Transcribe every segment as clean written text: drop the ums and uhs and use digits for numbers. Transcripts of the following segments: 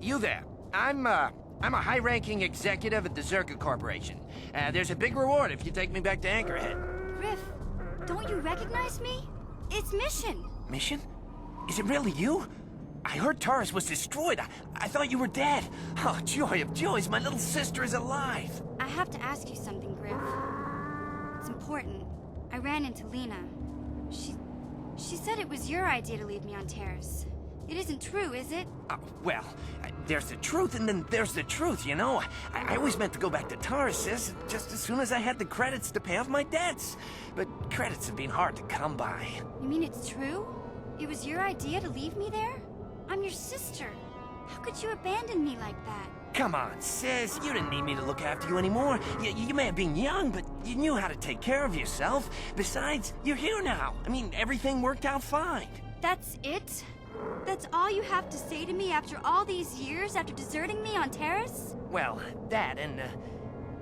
You there. I'm a high-ranking executive at the Zerka Corporation. There's a big reward if you take me back to Anchorhead. Griff, don't you recognize me? It's Mission. Mission? Is it really you? I heard Taurus was destroyed. I thought you were dead. Oh, joy of joys, my little sister is alive. I have to ask you something, Griff. It's important. I ran into Lena. She said it was your idea to leave me on Terrace. It isn't true, is it? Well, there's the truth and then there's the truth, you know? I always meant to go back to Taurus just as soon as I had the credits to pay off my debts. But credits have been hard to come by. You mean it's true? It was your idea to leave me there? I'm your sister. How could you abandon me like that? Come on, sis. You didn't need me to look after you anymore. You may have been young, but you knew how to take care of yourself. Besides, you're here now. I mean, everything worked out fine. That's it? That's all you have to say to me after all these years, after deserting me on Terrace? Well, that and,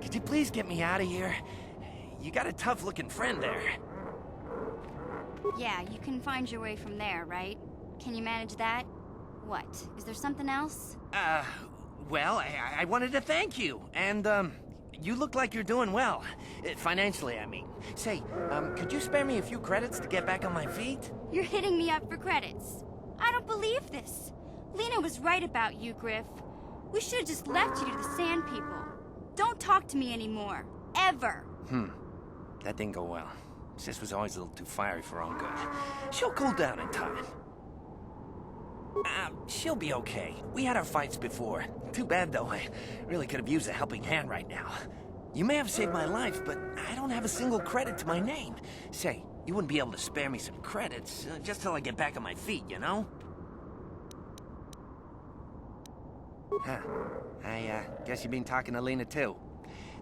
could you please get me out of here? You got a tough-looking friend there. Yeah, you can find your way from there, right? Can you manage that? What? Is there something else? Well, I wanted to thank you, and, you look like you're doing well. Financially, I mean. Say, could you spare me a few credits to get back on my feet? You're hitting me up for credits. I don't believe this. Lena was right about you, Griff. We should have just left you to the Sand People. Don't talk to me anymore. Ever. That didn't go well. Sis was always a little too fiery for her own good. She'll cool down in time. She'll be okay. We had our fights before. Too bad, though. I really could have used a helping hand right now. You may have saved my life, but I don't have a single credit to my name. Say, you wouldn't be able to spare me some credits, just till I get back on my feet, you know? Huh. I guess you've been talking to Lena, too.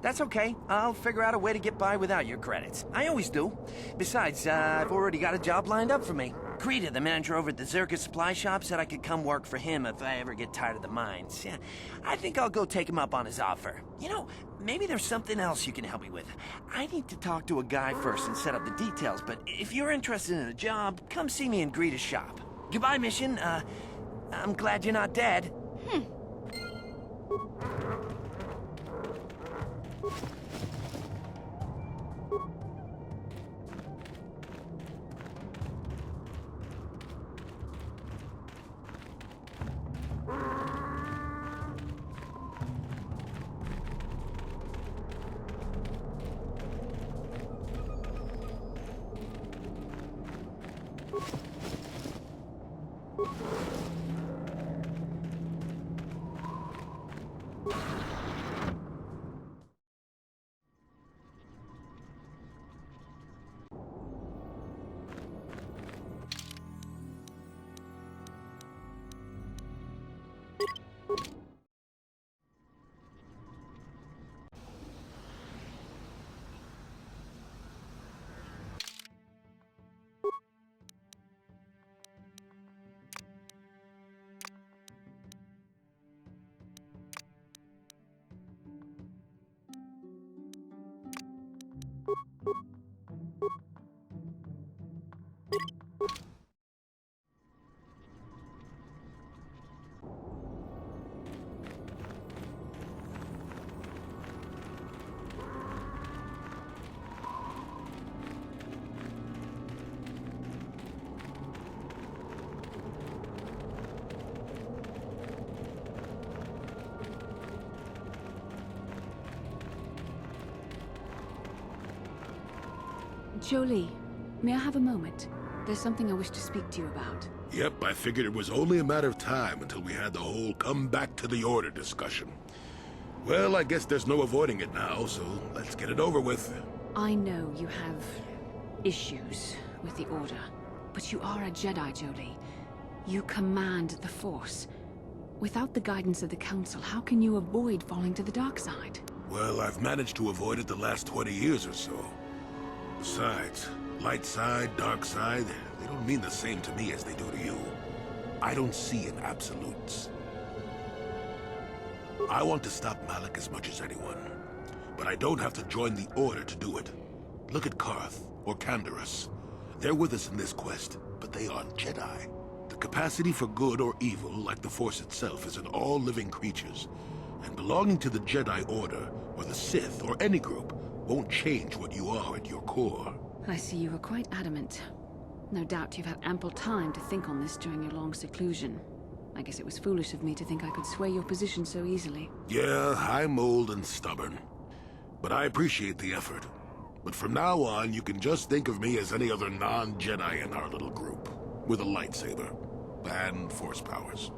That's okay. I'll figure out a way to get by without your credits. I always do. Besides, I've already got a job lined up for me. Krita, the manager over at the Zerka supply shop, said I could come work for him if I ever get tired of the mines. Yeah, I think I'll go take him up on his offer. You know, maybe there's something else you can help me with. I need to talk to a guy first and set up the details, but if you're interested in a job, come see me in Greta's shop. Goodbye, Mission. I'm glad you're not dead. Jolie, may I have a moment? There's something I wish to speak to you about. Yep, I figured it was only a matter of time until we had the whole come back to the order discussion. Well, I guess there's no avoiding it now, so let's get it over with. I know you have issues with the Order, but you are a Jedi, Jolie. You command the Force. Without the guidance of the Council, how can you avoid falling to the dark side? Well, I've managed to avoid it the last 20 years or so. Besides, light side, dark side, they don't mean the same to me as they do to you. I don't see in absolutes. I want to stop Malik as much as anyone, but I don't have to join the Order to do it. Look at Karth or Canderous. They're with us in this quest, but they aren't Jedi. The capacity for good or evil, like the Force itself, is in all living creatures. And belonging to the Jedi Order, or the Sith, or any group, won't change what you are at your core. I see you were quite adamant. No doubt you've had ample time to think on this during your long seclusion. I guess it was foolish of me to think I could sway your position so easily. Yeah, I'm old and stubborn. But I appreciate the effort. But from now on, you can just think of me as any other non-Jedi in our little group, with a lightsaber and Force powers.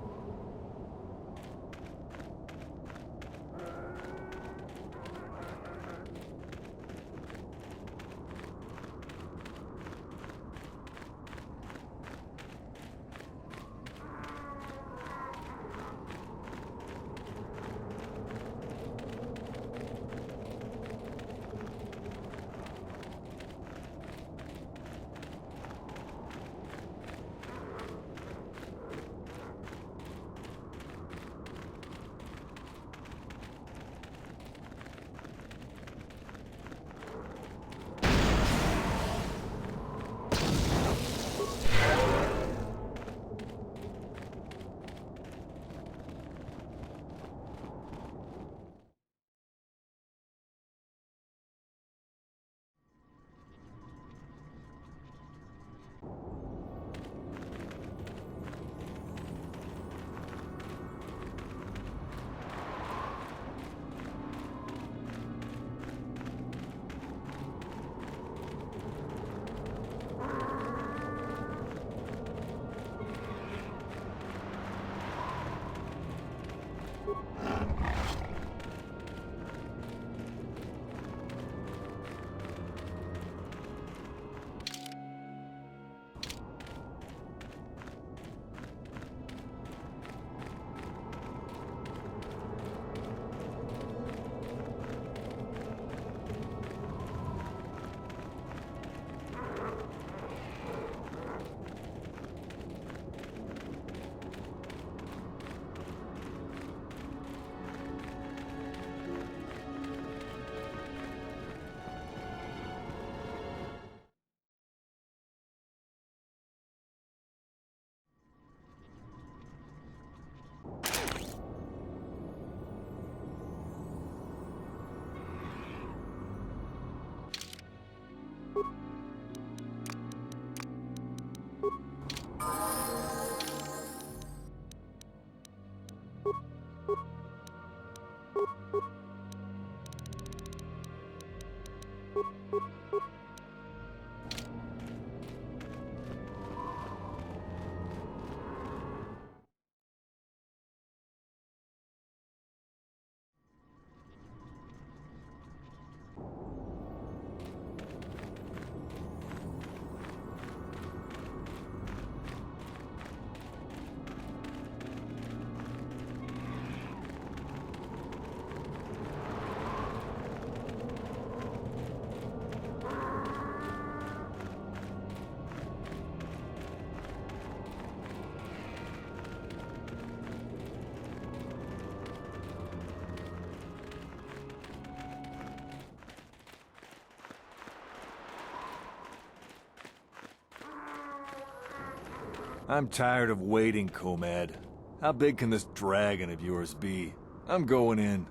I'm tired of waiting, Comad. How big can this dragon of yours be? I'm going in.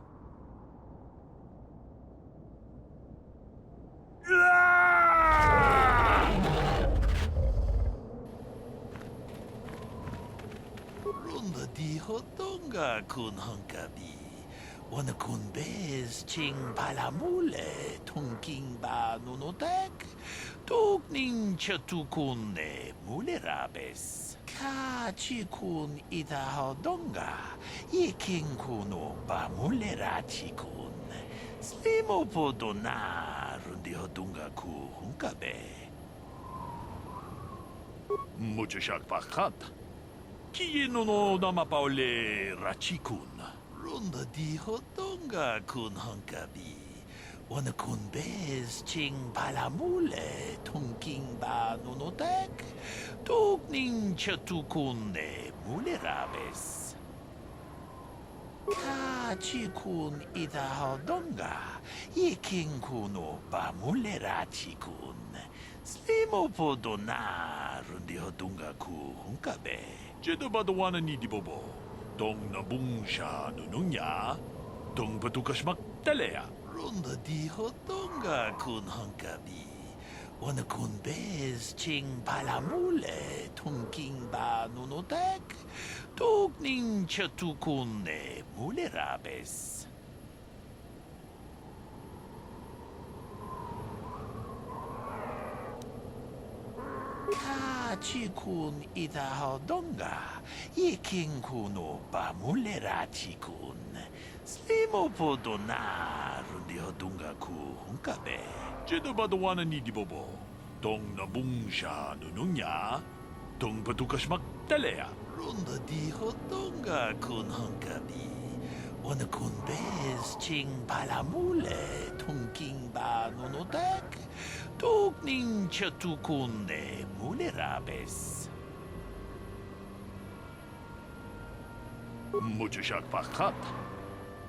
Runda di hotonga kun hunkabi. Wana kun bez ching palamule tunking ba nunotek. Tukning chatukune mulerabes. 같이 군 이다하던가 이킹 군오 바물레라치군 슬리모보도 나룬디허둥가 구훈가베 무주샥 바깥 기노노 나마파올레 라치군 론다 디허던가 군헌가비 Wanna kun bez ching palamule tunking ba nunotek tuk ning chatukune mulerabes. Ka chikun idahodonga yiking kuno ba mulerachikun. Slimo podona rundi hodunga ku hunkabe. Jedo badawana ni dibobo. Dong na bungsha nunungya. Dong patukashmak talea. Ronda dihotonga kun hunkabi. Wanna kun bez ching palamule tunking ba nunotek tuk ning chatukune mulerabes. Kachikun idahodonga yiking kuno ba mulerachikun. Slimo podona rundi hodunga ku hunkabe. Jedo badawana ni dibobo. Dong na bungsha nunungya. Dong patukashmak talea. Ronda di hodunga kun hunkabi. Wanna kun bez ching palamule tunking ba nunotek. Tuk ning chatukune mulerabes. Mujushak pakat.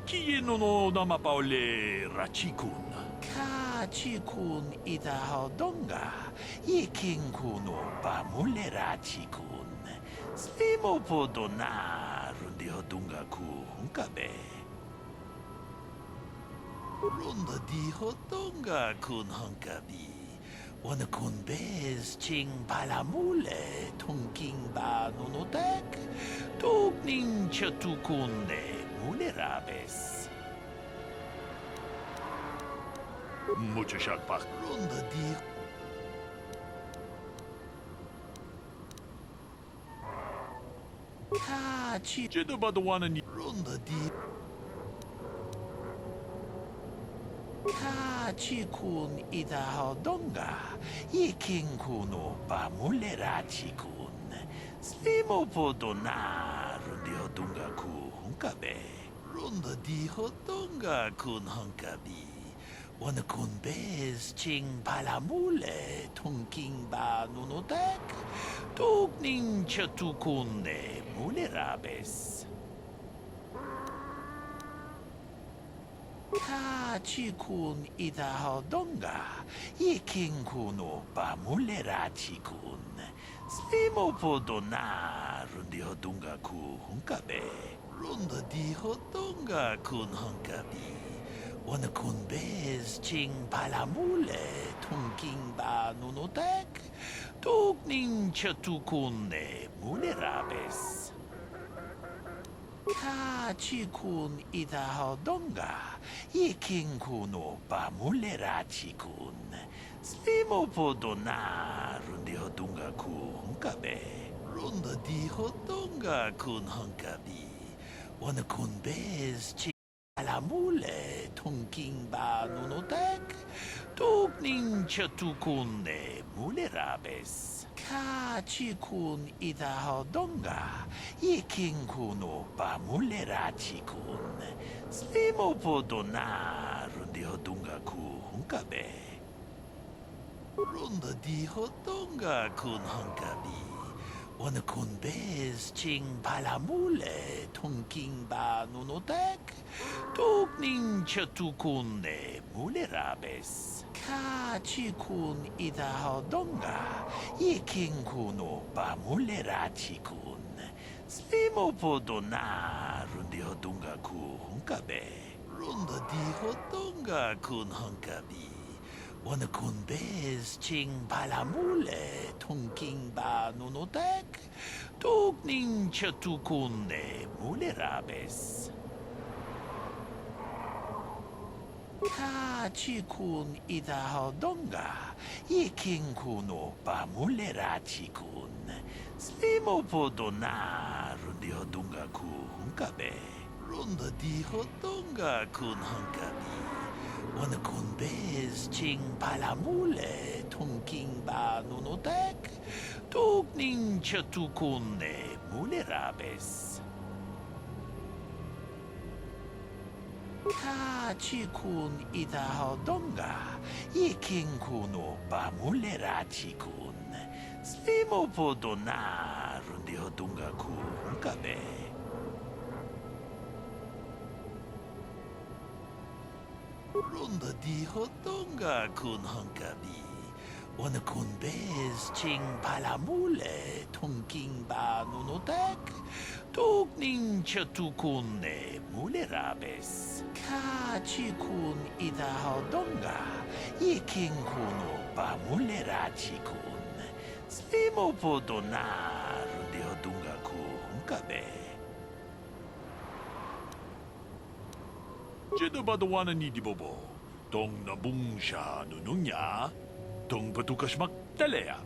Kienono namapaole rachikun. Kachikun idahodonga. Yiking kuno bamule rachikun. Slimo podona rundi hodunga ku hunkabe. Ronda di hodonga kun hunkabi. Wanna kun bez ching palamule tunking ba nunotek. Tuk ning chatukune mulerabes. Mujushak pak ronda di Kachi Jedo badawana ni ronda di Kachikun idahodonga yiking kuno ba mulerachikun. Slimo podona rundi hodunga ku hunkabe. Ronda di hodonga kun hunkabi. Wanna kun bez ching palamule tunking ba nunotek. Tuk ning chatukune mulerabes. Kachikun idahodonga yiking kuno ba mulerachikun. Slimo podona rundi hodunga ku hunkabe. Ronda di hodonga kun hunkabi. Wanna kun bez ching palamule tunking ba nunotek. Tuk ning chatukune mulerabes. Kachikun idahodonga yiking kuno ba mulerachikun. Slimo podona rundi hodunga ku hunkabe. Ronda di hodonga kun hunkabi. Wanna kun bez ching palamule tunking ba nunotek. Tuk ning chatukune mulerabes. Kachikun idahodonga yiking kuno ba mulerachikun. Slimo podona rundi hodunga ku hunkabe. Ronda di hodonga kun hunkabi. Wanna kun bez ching palamule tunking ba nunotek. Tuk ning chatukune mulerabes. Kachikun idahodonga yiking kuno ba mulerachikun. Slimo podona rundi hodunga ku hunkabe. Ronda di hodonga kun hunkabi. Wanna kun bez ching palamule tunking ba nunotek. Tuk ning chatukune mulerabes. Kachikun idahadonga, iking kuno pamuleratikun. Slimo podona rundihodunga ku hunkabe. Runda dihodonga kun hunkabi. Wana kun bez ching palamule tungking ba nunotek. Tugning chatukunne mulerabes. Kachikun idahadonga, iking kuno pamuleratikun. Slimo podona rundihodunga ku hunkabe. Runda dihodonga kun hunkabi. Wana kun bez ching palamule tungking ba nunotek. Tugning chatukunne mulerabes. Kachikun idahadonga, iking kuno pamuleratikun. Slimo podona rundihodunga ku hunkabe. Jedabadawana ni Dibobo, tong nabungsha nununya, tong patukasmak talea.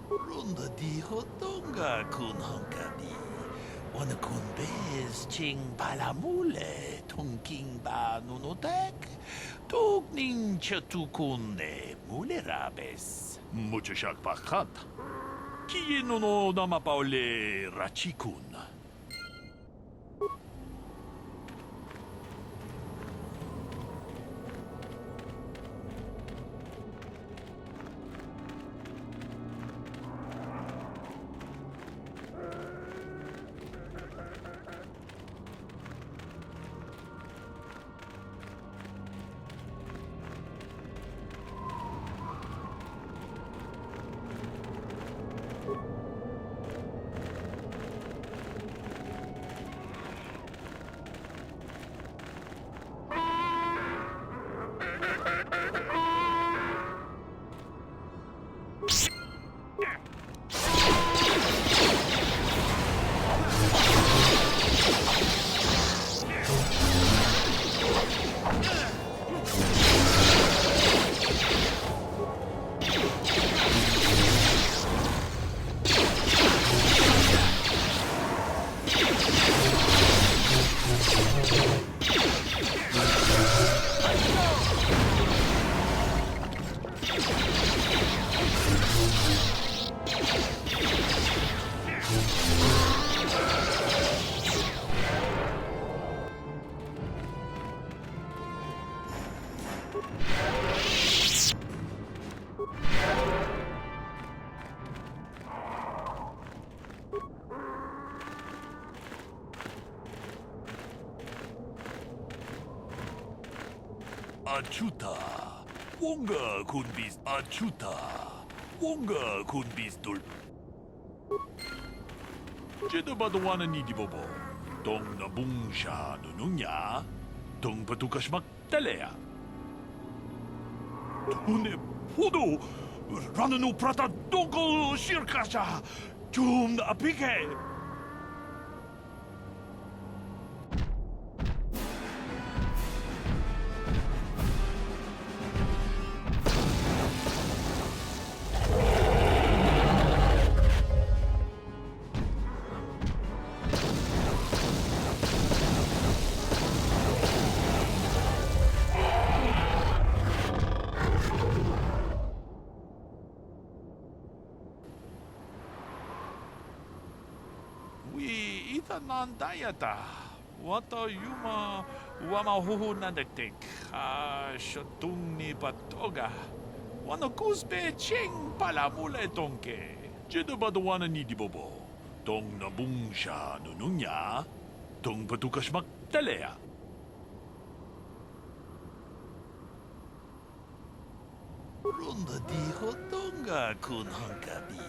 Runda dihodonga kun hunkabi. Wana kun bez ching palamule tungking ba nunotek. Tugning chatukunne mulerabes. Muchashak pakat. Kieno no namapaule rachikun. Achuta, wonga kunbis achuta, wonga kunbis dul. Jedabadawana ni Dibobo, tong nabungsha nununya, tong patukasmak talea. Tune podo, rananu prata doko shirkasha, tum apike. Nandayata. Wata yuma wama huhu nadektek. Shatung ni patoga. Wana kusbe ching palamule tonke. Jedabadawana ni Dibobo. Tong nabungsha nununya. Tong patukasmak talea. Runda dihodonga kun hunkabi.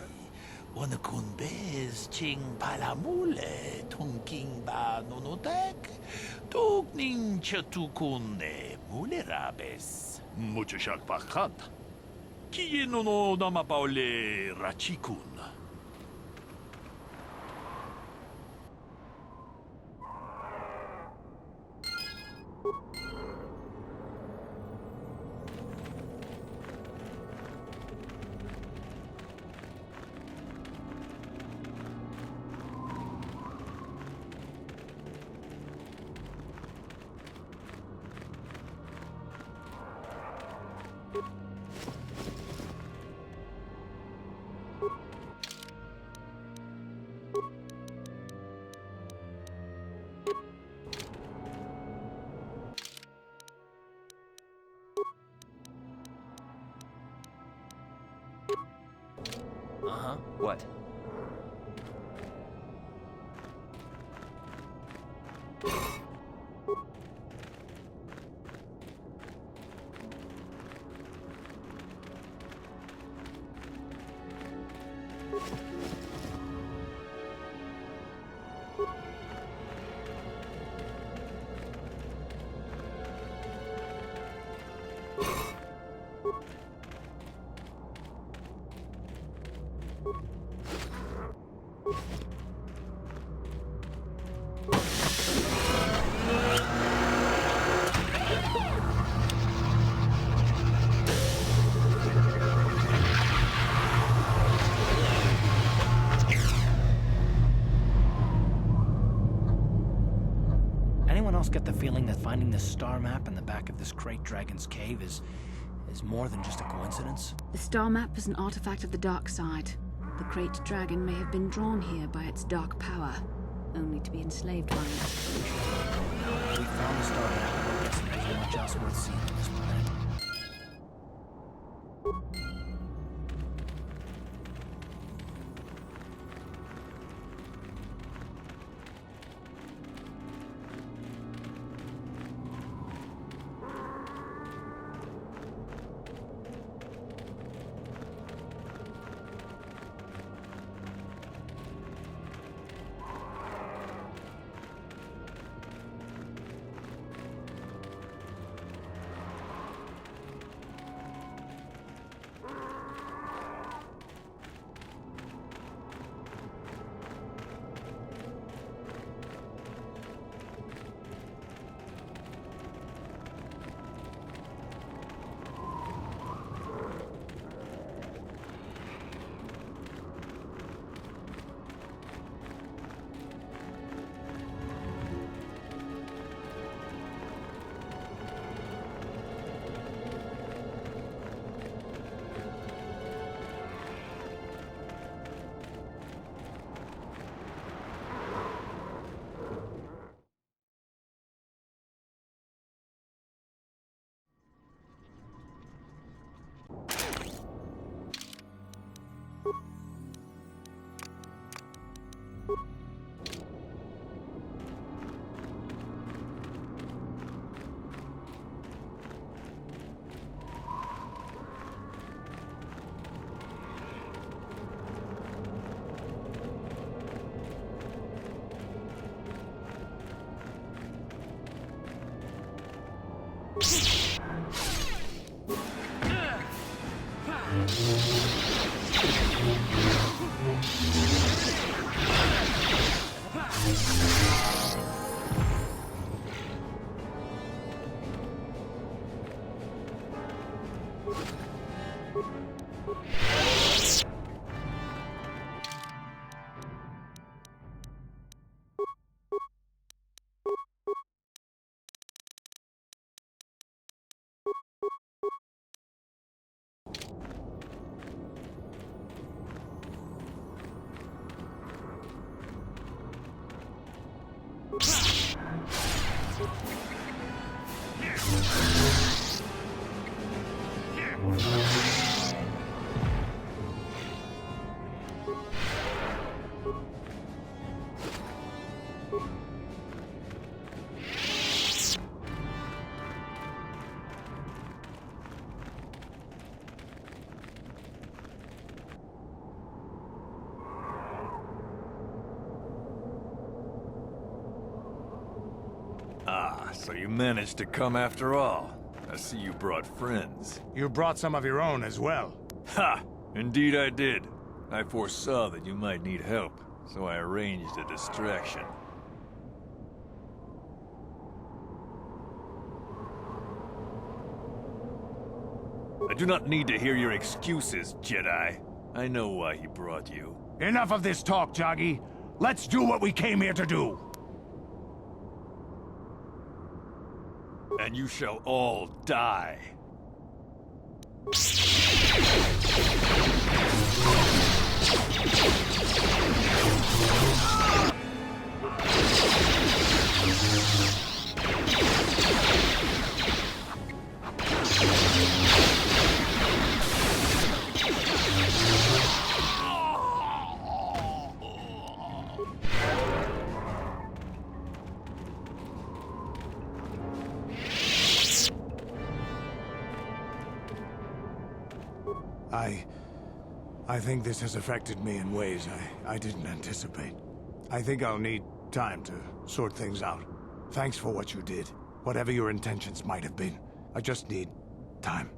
Wana kun bez ching palamule tungking ba nunotek. Tugning chatukunne mulerabes. Muchashak pakat. Kieno no namapaule rachikun. Uh-huh. What? Anyone else get the feeling that finding this star map in the back of this Great Dragon's cave is more than just a coincidence? The star map is an artifact of the dark side. The Great Dragon may have been drawn here by its dark power, only to be enslaved by it. We found the star map, and I'm guessing there's much else worth seeing on this planet. Ah, so you managed to come after all. I see you brought friends. You brought some of your own as well. Ha! Indeed I did. I foresaw that you might need help, so I arranged a distraction. I do not need to hear your excuses, Jedi. I know why he brought you. Enough of this talk, Joggy. Let's do what we came here to do. And you shall all die. I think this has affected me in ways I didn't anticipate. I think I'll need time to sort things out. Thanks for what you did. Whatever your intentions might have been. I just need time.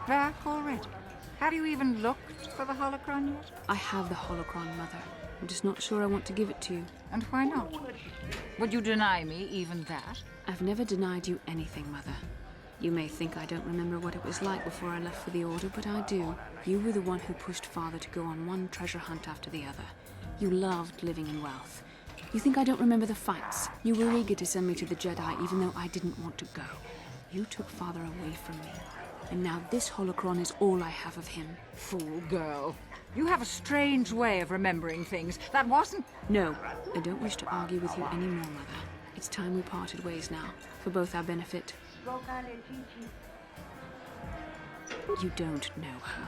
Back already? Have you even looked for the holocron yet? I have the holocron, Mother. I'm just not sure I want to give it to you. And why not? Would you deny me even that? I've never denied you anything, Mother. You may think I don't remember what it was like before I left for the Order, but I do. You were the one who pushed Father to go on one treasure hunt after the other. You loved living in wealth. You think I don't remember the fights? You were eager to send me to the Jedi even though I didn't want to go. You took Father away from me. And now this holocron is all I have of him. Fool girl. You have a strange way of remembering things. That wasn't... No, I don't wish to argue with you anymore, Mother. It's time we parted ways now, for both our benefit. You don't know her.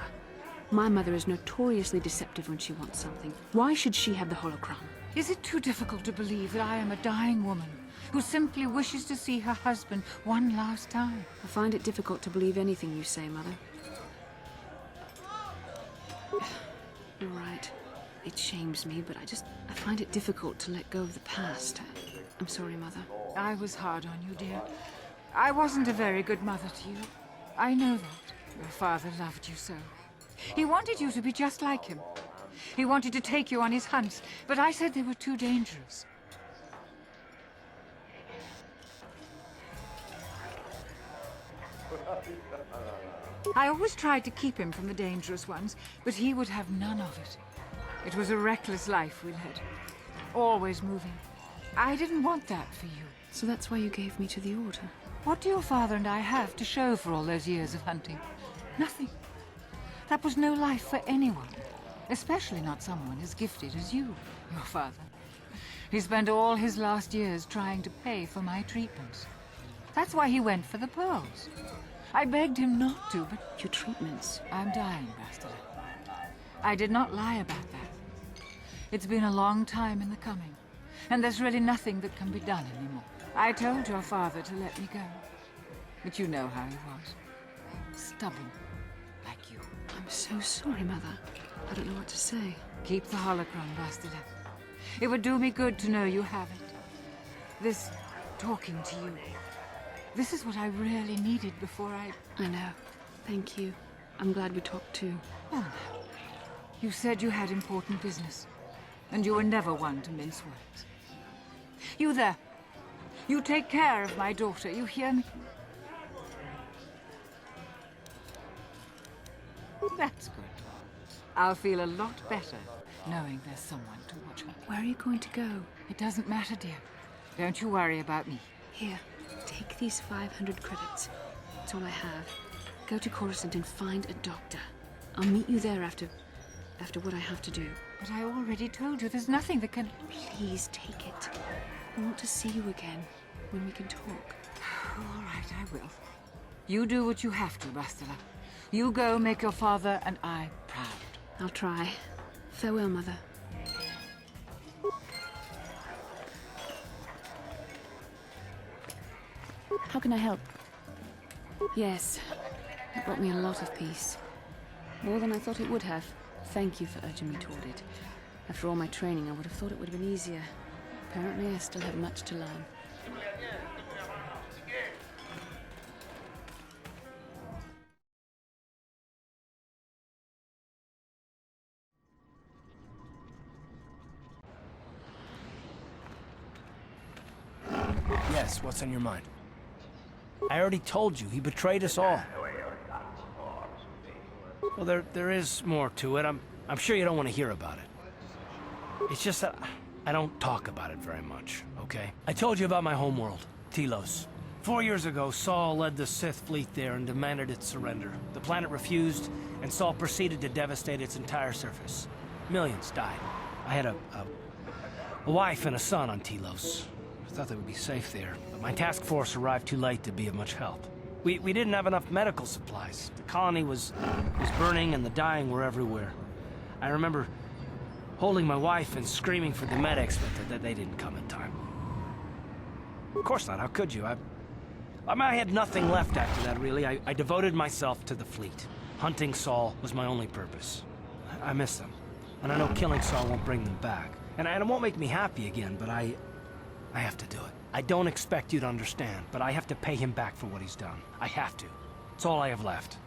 My mother is notoriously deceptive when she wants something. Why should she have the holocron? Is it too difficult to believe that I am a dying woman who simply wishes to see her husband one last time? I find it difficult to believe anything you say, Mother. All right. It shames me, but I find it difficult to let go of the past. I'm sorry, Mother. I was hard on you, dear. I wasn't a very good mother to you. I know that. Your father loved you so. He wanted you to be just like him. He wanted to take you on his hunts, but I said they were too dangerous. I always tried to keep him from the dangerous ones, but he would have none of it. It was a reckless life we led. Always moving. I didn't want that for you. So that's why you gave me to the Order? What do your father and I have to show for all those years of hunting? Nothing. That was no life for anyone. Especially not someone as gifted as you, your father. He spent all his last years trying to pay for my treatments. That's why he went for the pearls. I begged him not to, but... Your treatments? I'm dying, Bastila. I did not lie about that. It's been a long time in the coming, and there's really nothing that can be done anymore. I told your father to let me go, but you know how he was. Stubborn, like you. I'm so sorry, Mother. I don't know what to say. Keep the holocron, Bastila. It would do me good to know you have it. This talking to you. This is what I really needed before I know. Thank you. I'm glad we talked too. Well, now, you said you had important business, and you were never one to mince words. You there. You take care of my daughter, you hear me? That's good. I'll feel a lot better knowing there's someone to watch her. Where are you going to go? It doesn't matter, dear. Don't you worry about me. Here, take these 500 credits. It's all I have. Go to Coruscant and find a doctor. I'll meet you there after what I have to do. But I already told you there's nothing that can... Please take it. I want to see you again when we can talk. All right, I will. You do what you have to, Bastila. You go make your father and I proud. I'll try. Farewell, Mother. How can I help? Yes, it brought me a lot of peace. More than I thought it would have. Thank you for urging me toward it. After all my training, I would have thought it would have been easier. Apparently, I still have much to learn. Yes, what's on your mind? I already told you, he betrayed us all. Well, there is more to it. I'm sure you don't want to hear about it. It's just that I don't talk about it very much, okay? I told you about my homeworld, Telos. 4 years ago, Saul led the Sith fleet there and demanded its surrender. The planet refused, and Saul proceeded to devastate its entire surface. Millions died. I had a wife and a son on Telos. I thought they would be safe there, but my task force arrived too late to be of much help. We didn't have enough medical supplies. The colony was burning and the dying were everywhere. I remember holding my wife and screaming for the medics, but they didn't come in time. Of course not, how could you? I had nothing left after that, really. I devoted myself to the fleet. Hunting Saul was my only purpose. I miss them, and I know killing Saul won't bring them back. And it won't make me happy again, but I have to do it. I don't expect you to understand, but I have to pay him back for what he's done. I have to. It's all I have left.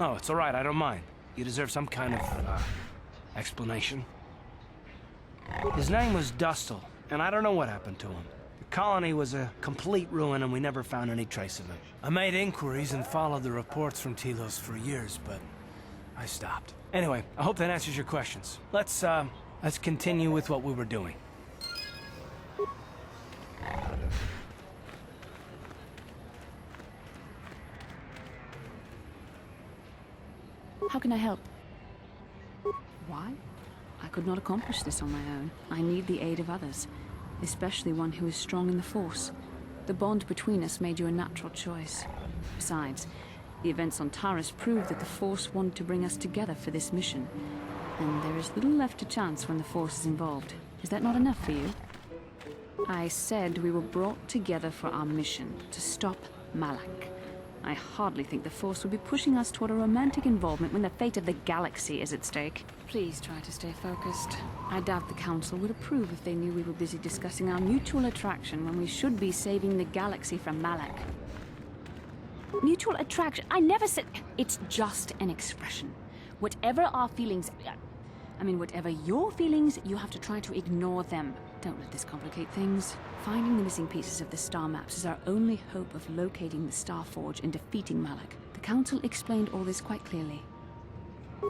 Oh, it's all right, I don't mind. You deserve some kind of, explanation. His name was Dustil, and I don't know what happened to him. The colony was a complete ruin, and we never found any trace of him. I made inquiries and followed the reports from Telos for years, but I stopped. Anyway, I hope that answers your questions. Let's continue with what we were doing. How can I help? Why? I could not accomplish this on my own. I need the aid of others, especially one who is strong in the Force. The bond between us made you a natural choice. Besides, the events on Taris proved that the Force wanted to bring us together for this mission. And there is little left to chance when the Force is involved. Is that not enough for you? I said we were brought together for our mission, to stop Malak. I hardly think the Force would be pushing us toward a romantic involvement when the fate of the galaxy is at stake. Please try to stay focused. I doubt the Council would approve if they knew we were busy discussing our mutual attraction when we should be saving the galaxy from Malak. Mutual attraction? I never said... It's just an expression. Whatever our feelings... whatever your feelings, you have to try to ignore them. Don't let this complicate things. Finding the missing pieces of the star maps is our only hope of locating the Star Forge and defeating Malak. The Council explained all this quite clearly.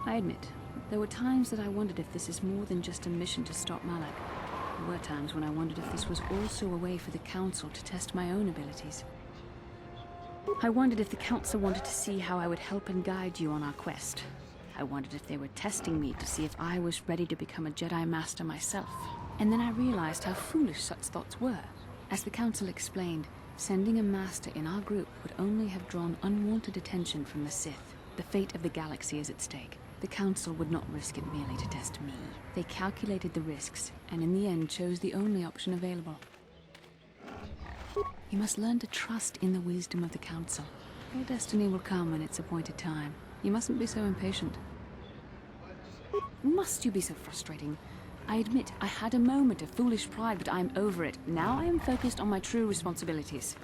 I admit, there were times that I wondered if this is more than just a mission to stop Malak. There were times when I wondered if this was also a way for the Council to test my own abilities. I wondered if the Council wanted to see how I would help and guide you on our quest. I wondered if they were testing me to see if I was ready to become a Jedi Master myself. And then I realized how foolish such thoughts were. As the Council explained, sending a Master in our group would only have drawn unwanted attention from the Sith. The fate of the galaxy is at stake. The Council would not risk it merely to test me. They calculated the risks, and in the end chose the only option available. You must learn to trust in the wisdom of the Council. Your destiny will come when its appointed time. You mustn't be so impatient. Must you be so frustrating? I admit, I had a moment of foolish pride, but I'm over it. Now I am focused on my true responsibilities.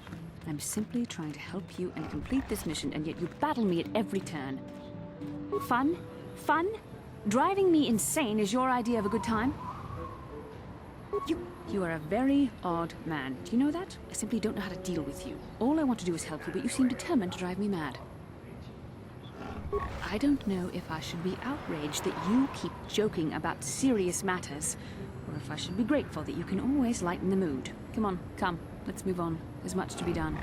I'm simply trying to help you and complete this mission, and yet you battle me at every turn. Fun? Fun? Driving me insane is your idea of a good time? You are a very odd man. Do you know that? I simply don't know how to deal with you. All I want to do is help you, but you seem determined to drive me mad. I don't know if I should be outraged that you keep joking about serious matters, or if I should be grateful that you can always lighten the mood. Come on, come. Let's move on. There's much to be done.